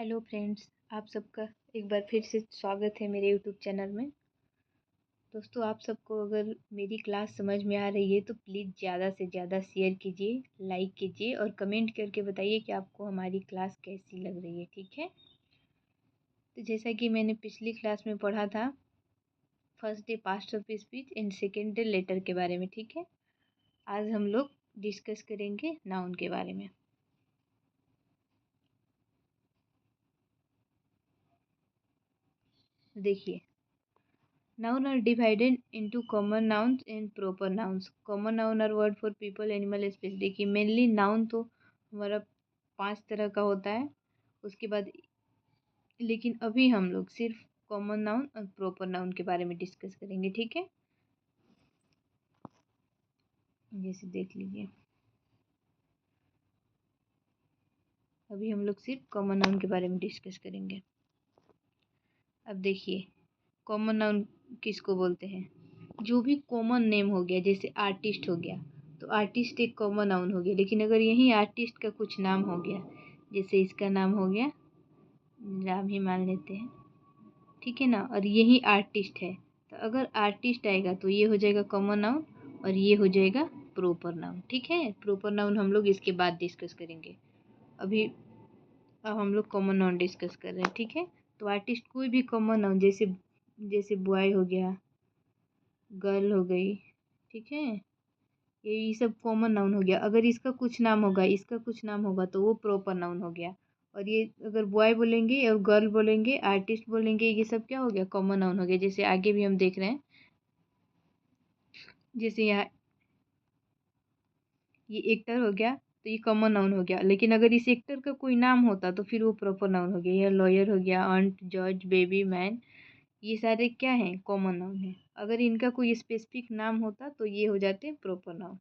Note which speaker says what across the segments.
Speaker 1: Hello friends, आप सबका एक बार फिर से स्वागत है मेरे यूट्यूब चैनल में। दोस्तों, आप सबको अगर मेरी क्लास समझ में आ रही है तो प्लीज़ ज़्यादा से ज़्यादा शेयर कीजिए, लाइक कीजिए और कमेंट करके बताइए कि आपको हमारी क्लास कैसी लग रही है। ठीक है, तो जैसा कि मैंने पिछली क्लास में पढ़ा था, first day past of speech and second day letter के बारे में। ठीक है, आज हम लोग डिस्कस करेंगे नाउन के बारे में। देखिए, noun are divided into common nouns and proper nouns. Common noun are word for people, animal, space. देखिए, मेनली नाउन तो हमारा 5 तरह का होता है। उसके बाद लेकिन अभी हम लोग सिर्फ कॉमन नाउन और प्रॉपर नाउन के बारे में डिस्कस करेंगे। ठीक है, जैसे देख लीजिए, अभी हम लोग सिर्फ कॉमन नाउन के बारे में डिस्कस करेंगे। अब देखिए, कॉमन नाउन किसको बोलते हैं? जो भी कॉमन नेम हो गया, जैसे आर्टिस्ट हो गया, तो आर्टिस्ट एक कॉमन नाउन हो गया। लेकिन अगर यही आर्टिस्ट का कुछ नाम हो गया, जैसे इसका नाम हो गया राम ही मान लेते हैं, ठीक है ना, और यही आर्टिस्ट है, तो अगर आर्टिस्ट आएगा तो ये हो जाएगा कॉमन नाउन और ये हो जाएगा प्रॉपर नाउन। ठीक है, प्रॉपर नाउन हम लोग इसके बाद डिस्कस करेंगे। अभी अब हम लोग कॉमन नाउन डिस्कस कर रहे हैं। ठीक है, तो आर्टिस्ट कोई भी कॉमन नाउन, जैसे जैसे बॉय हो गया, गर्ल हो गई, ठीक है, ये सब कॉमन नाउन हो गया। अगर इसका कुछ नाम होगा, इसका कुछ नाम होगा, तो वो प्रॉपर नाउन हो गया। और ये अगर बॉय बोलेंगे और गर्ल बोलेंगे, आर्टिस्ट बोलेंगे, ये सब क्या हो गया? कॉमन नाउन हो गया। जैसे आगे भी हम देख रहे हैं, जैसे यहाँ ये एक्टर हो गया, तो ये कॉमन नाउन हो गया। लेकिन अगर इस एक्टर का कोई नाम होता तो फिर वो प्रॉपर नाउन हो गया। यह लॉयर हो गया, आंट, जज, बेबी, मैन, ये सारे क्या हैं? कॉमन नाउन है। अगर इनका कोई स्पेसिफिक नाम होता तो ये हो जाते प्रॉपर नाउन।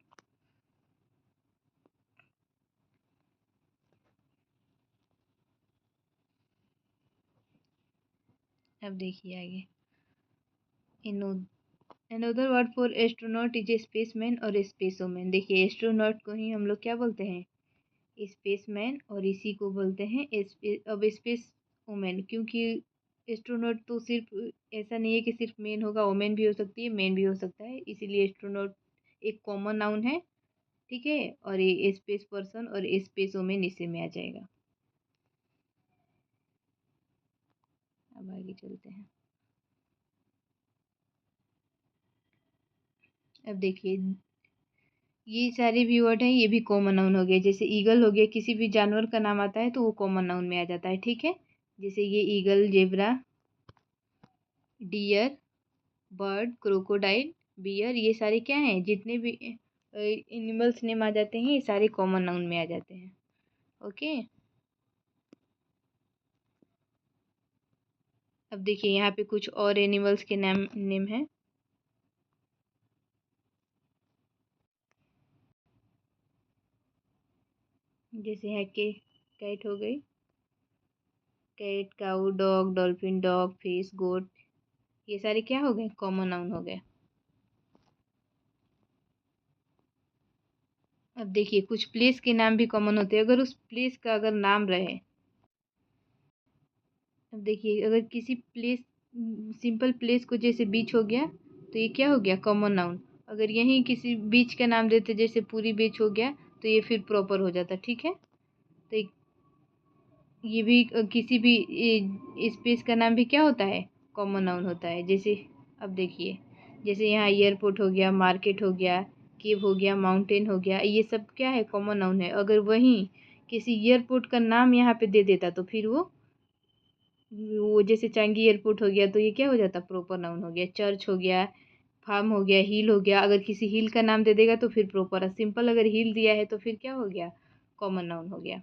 Speaker 1: अब देखिए आगे, another word for astronaut is a spaceman और स्पेसोमैन। देखिए, एस्ट्रोनॉट को ही हम लोग क्या बोलते हैं? स्पेसमैन, और इसी को बोलते हैं अब स्पेस वुमेन। क्योंकि एस्ट्रोनॉट तो सिर्फ ऐसा नहीं है कि सिर्फ मेन होगा, वुमेन भी हो सकती है, मेन भी हो सकता है, इसीलिए एस्ट्रोनॉट एक कॉमन नाउन है। ठीक है, और ये स्पेस पर्सन और स्पेस वुमेन इसी में आ जाएगा। अब आगे चलते हैं। अब देखिए, ये सारे भी वर्ड हैं, ये भी कॉमन नाउन हो गए। जैसे ईगल हो गया, किसी भी जानवर का नाम आता है तो वो कॉमन नाउन में आ जाता है। ठीक है, जैसे ये eagle, zebra, deer, bird, crocodile, bear, ये सारे क्या हैं? जितने भी एनिमल्स नेम आ जाते हैं, ये सारे कॉमन नाउन में आ जाते हैं। ओके, अब देखिए, यहाँ पे कुछ और एनिमल्स के नाम नेम है। जैसे है कि कैट हो गई, कैट, काऊ, डॉग, डॉल्फिन, डॉग, फिश, गोट, ये सारे क्या हो गए? कॉमन नाउन हो गए। अब देखिए, कुछ प्लेस के नाम भी कॉमन होते हैं, अगर उस प्लेस का अगर नाम रहे। अब देखिए, अगर किसी प्लेस, सिंपल प्लेस को, जैसे बीच हो गया, तो ये क्या हो गया? Common noun. अगर यहीं किसी बीच का नाम देते, जैसे पूरी बीच हो गया, तो ये फिर प्रॉपर हो जाता। ठीक है, तो ये भी किसी भी स्पेस का नाम भी क्या होता है? कॉमन नाउन होता है। जैसे अब देखिए, जैसे यहाँ एयरपोर्ट हो गया, मार्केट हो गया, केव हो गया, माउंटेन हो गया, ये सब क्या है? कॉमन नाउन है। अगर वहीं किसी एयरपोर्ट का नाम यहाँ पे दे देता तो फिर वो जैसे चांगी एयरपोर्ट हो गया, तो ये क्या हो जाता? प्रॉपर नाउन हो गया। चर्च हो गया, फार्म हो गया, हिल हो गया, अगर किसी हिल का नाम दे देगा तो फिर प्रॉपर है। सिंपल अगर हिल दिया है तो फिर क्या हो गया? कॉमन नाउन हो गया।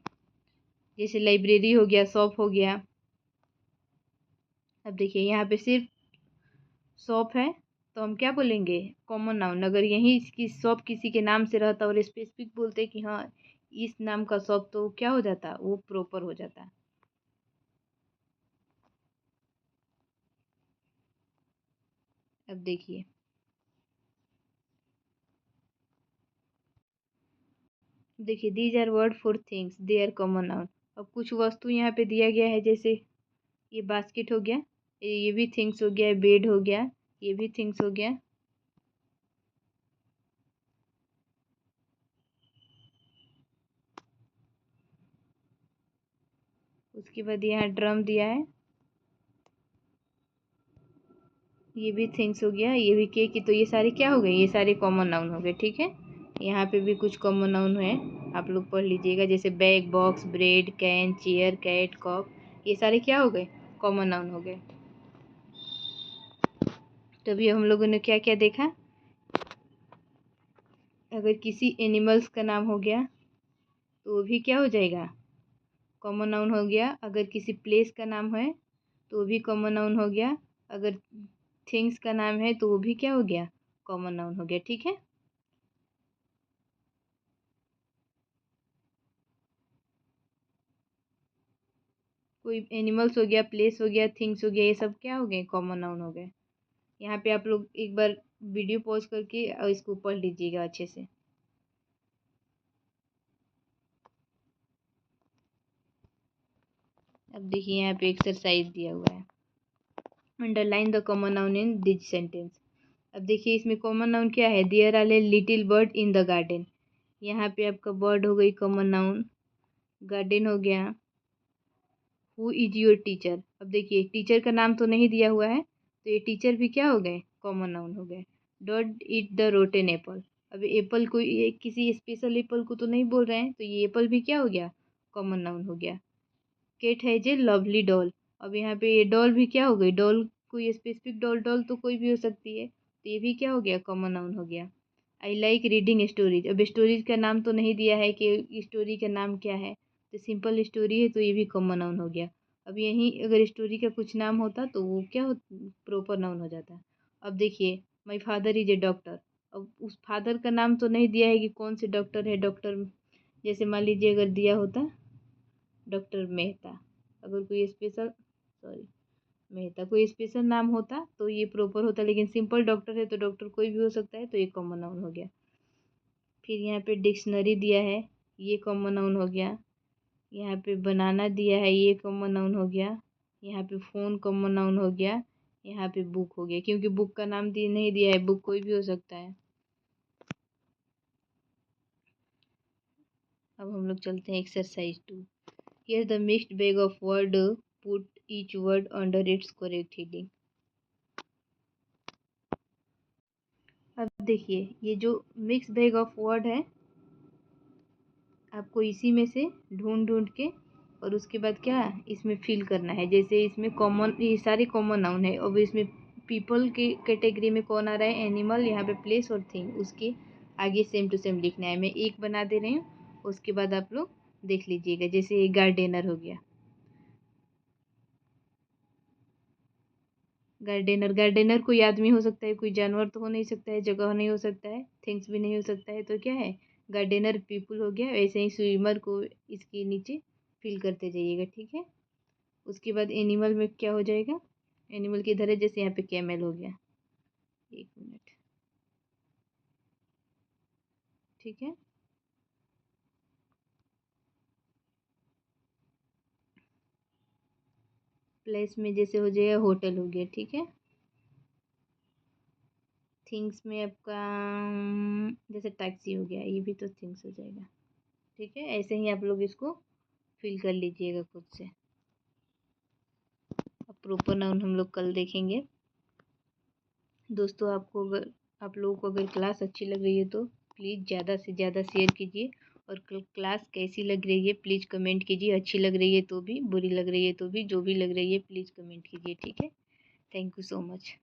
Speaker 1: जैसे लाइब्रेरी हो गया, शॉप हो गया। अब देखिए, यहाँ पे सिर्फ शॉप है, तो हम क्या बोलेंगे? Common noun. अगर यही इसकी शॉप किसी के नाम से रहता और स्पेसिफिक बोलते कि हाँ इस नाम का शॉप, तो क्या हो जाता? वो प्रॉपर हो जाता। अब देखिए, these are word for things, they are common noun. अब कुछ वस्तु यहाँ पे दिया गया है, जैसे ये बास्केट हो गया, ये भी थिंग्स हो गया, बेड हो गया, ये भी थिंग्स हो गया। उसके बाद यहाँ ड्रम दिया है, ये भी थिंग्स हो गया, ये भी केक की। तो ये सारे क्या हो गए, ये सारे कॉमन नाउन हो गए। ठीक है, यहाँ पे भी कुछ कॉमन नाउन है, आप लोग पढ़ लीजिएगा, जैसे bag, box, bread, can, chair, cat, cup, ये सारे क्या हो गए, कॉमन नाउन हो गए। तो अभी हम लोगों ने क्या क्या देखा, अगर किसी एनिमल्स का नाम हो गया तो वो भी क्या हो जाएगा, कॉमन नाउन हो गया। अगर किसी प्लेस का नाम है तो वो भी कॉमन नाउन हो गया। अगर थिंग्स का नाम है तो वो भी क्या हो गया, कॉमन नाउन हो गया। ठीक है, कोई एनिमल्स हो गया, प्लेस हो गया, थिंग्स हो गया, ये सब क्या हो गए, कॉमन नाउन हो गए। यहाँ पे आप लोग एक बार वीडियो पॉज करके और इसको पढ़ लीजिएगा अच्छे से। अब देखिए यहाँ पे एक्सरसाइज दिया हुआ है, underline the common noun in this sentence. अब देखिए इसमें कॉमन नाउन क्या है, there are a little bird in the garden. यहाँ पे आपका बर्ड हो गई कॉमन नाउन, गार्डन हो गया। हु इज योर टीचर, अब देखिए टीचर का नाम तो नहीं दिया हुआ है, तो ये टीचर भी क्या हो गए, कॉमन नाउन हो गए। Don't eat the rotten Apple, अब एप्पल को ये किसी स्पेशल एप्पल को तो नहीं बोल रहे हैं, तो ये एप्पल भी क्या हो गया, कॉमन नाउन हो गया। Kate has a lovely doll, अब यहाँ पे ये डॉल भी क्या हो गई, डॉल कोई स्पेसिफिक डॉल, डॉल तो कोई भी हो सकती है, तो ये भी क्या हो गया, कॉमन नाउन हो गया। आई लाइक रीडिंग स्टोरीज, अब स्टोरीज का नाम तो नहीं दिया है कि स्टोरी का नाम क्या है, तो सिंपल स्टोरी है, तो ये भी कॉमन नाउन हो गया। अब यहीं अगर स्टोरी का कुछ नाम होता तो वो क्या हो, प्रॉपर नाउन हो जाता। अब देखिए my father is a doctor, अब उस फादर का नाम तो नहीं दिया है कि कौन से डॉक्टर है, डॉक्टर जैसे मान लीजिए अगर दिया होता डॉक्टर मेहता, अगर कोई स्पेशल, सॉरी, मेहता कोई स्पेशल नाम होता तो ये प्रॉपर होता, लेकिन सिंपल डॉक्टर है तो डॉक्टर कोई भी हो सकता है, तो ये कॉमन नाउन हो गया। फिर यहाँ पे डिक्शनरी दिया है, ये कॉमन नाउन हो गया। यहाँ पे बनाना दिया है, ये कॉमन नाउन हो गया। यहाँ पे फ़ोन कॉमन नाउन हो गया। यहाँ पे बुक हो गया, क्योंकि बुक का नाम नहीं दिया है, बुक कोई भी हो सकता है। अब हम लोग चलते हैं exercise 2। Here the mixed bag of word, put each word under its correct heading. अब देखिए ये जो मिक्स बैग ऑफ वर्ड है, आपको इसी में से ढूंढ ढूंढ के और उसके बाद क्या इसमें फिल करना है। जैसे इसमें कॉमन, ये सारे कॉमन नाउन है, और इसमें पीपल के कैटेगरी में कौन आ रहा है, एनिमल, यहाँ पे प्लेस और थिंग, उसके आगे सेम टू सेम लिखना है। मैं एक बना दे रही हूँ, उसके बाद आप लोग देख लीजिएगा। जैसे गार्डनर हो गया, गार्डनर, गार्डनर कोई आदमी हो सकता है, कोई जानवर तो हो नहीं सकता है, जगह नहीं हो सकता है, थिंग्स भी नहीं हो सकता है, तो क्या है, गार्डनर पीपल हो गया। वैसे ही स्विमर को इसके नीचे फिल करते जाइएगा। ठीक है, उसके बाद एनिमल में क्या हो जाएगा, एनिमल की इधर है, जैसे यहाँ पे कैमल हो गया। एक मिनट, ठीक है, प्लेस में जैसे हो जाएगा होटल हो गया। ठीक है, थिंग्स में आपका जैसे टैक्सी हो गया, ये भी तो थिंग्स हो जाएगा। ठीक है, ऐसे ही आप लोग इसको फिल कर लीजिएगा खुद से। अब प्रॉपर नाउन हम लोग कल देखेंगे। दोस्तों आपको अगर, आप लोगों को अगर क्लास अच्छी लग रही है तो प्लीज़ ज़्यादा से ज़्यादा शेयर कीजिए, और क्लास कैसी लग रही है प्लीज़ कमेंट कीजिए। अच्छी लग रही है तो भी, बुरी लग रही है तो भी, जो भी लग रही है प्लीज़ कमेंट कीजिए। ठीक है, थैंक यू सो मच।